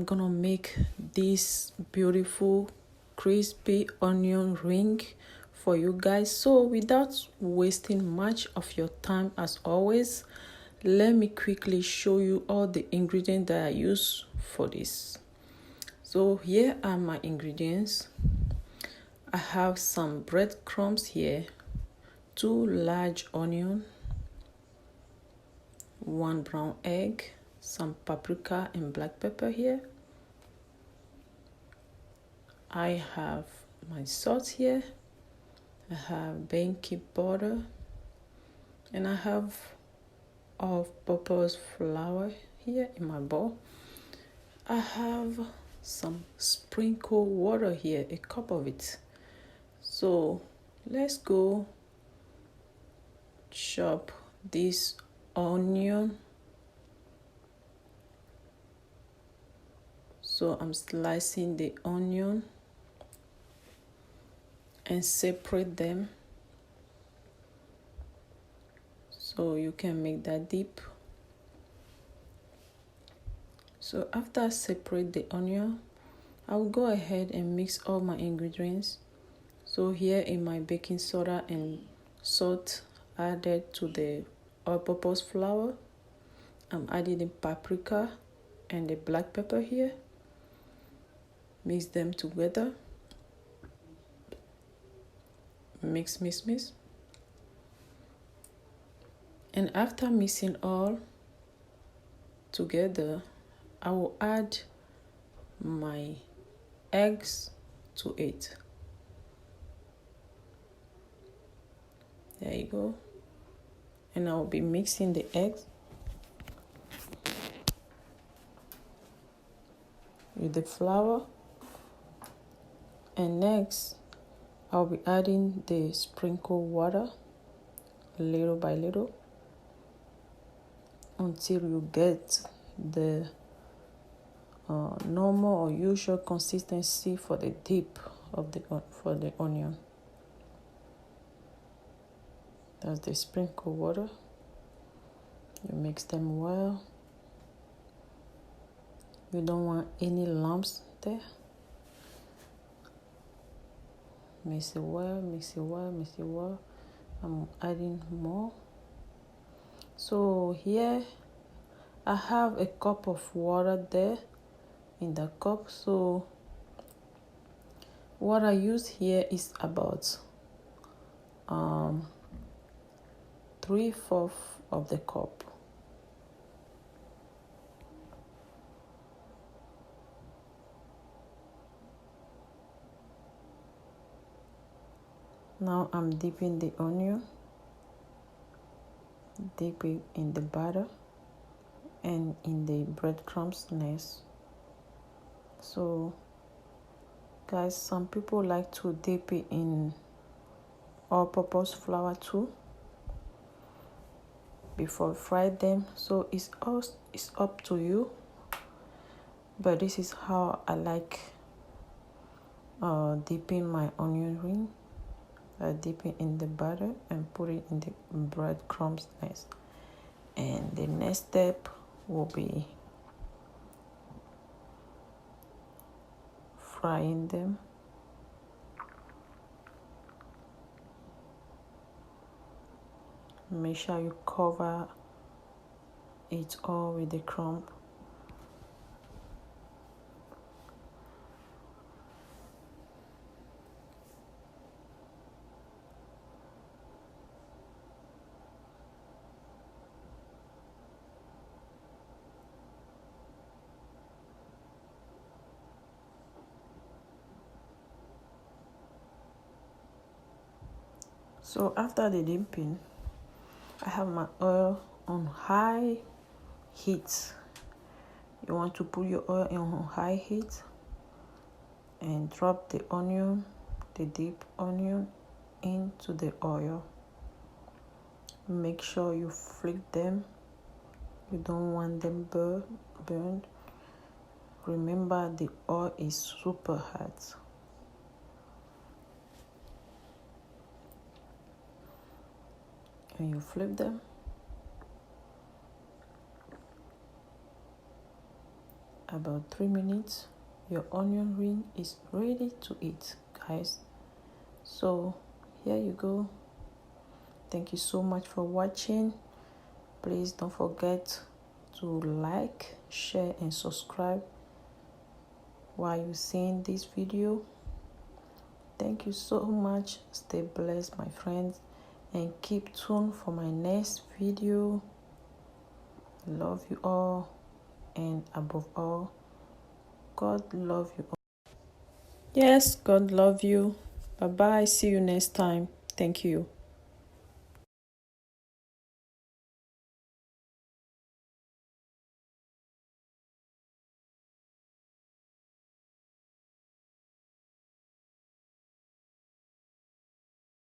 I'm gonna make this beautiful crispy onion ring for you guys. So without wasting much of your time, as always, let me quickly show you all the ingredients that I use for this. So here are my ingredients. I have some breadcrumbs here, 2 large onions, 1 brown egg, some paprika and black pepper here. I have my salt here. I have baking butter, and I have all-purpose flour here in my bowl. I have some sprinkled water here, a cup of it. So let's go chop this onion. So I'm slicing the onion and separate them so you can make that dip. So after I separate the onion, I will go ahead and mix all my ingredients. So here in my baking soda and salt added to the all-purpose flour, I'm adding the paprika and the black pepper here. Mix them together. Mix. And after mixing all together, I will add my eggs to it. There you go. And I will be mixing the eggs with the flour. And next, I'll be adding the sprinkled water little by little until you get the normal or usual consistency for the dip of the onion. That's the sprinkled water. You mix them well. You don't want any lumps there. Mix it well. I'm adding more. So here I have a cup of water there in the cup. So what I use here is about 3/4 of the cup. Now I'm dipping the onion, dip it in the butter and in the breadcrumbs next. So guys, some people like to dip it in all-purpose flour too before fry them. So it's up to you, but this is how I like dipping my onion ring. I dip it in the butter and put it in the breadcrumbs next. And the next step will be frying them. Make sure you cover it all with the crumb. So after the dipping, I have my oil on high heat. You want to put your oil on high heat and drop the onion, the dip onion, into the oil. Make sure you flip them. You don't want them burned. Remember, the oil is super hot. And you flip them. about 3 minutes, your onion ring is ready to eat, guys. So here you go. Thank you so much for watching. Please don't forget to like, share and subscribe while you're seeing this video. Thank you so much. Stay blessed, my friends, and keep tuned for my next video. Love you all, and above all, God love you all. Yes, God love you. Bye bye. See you next time. Thank you.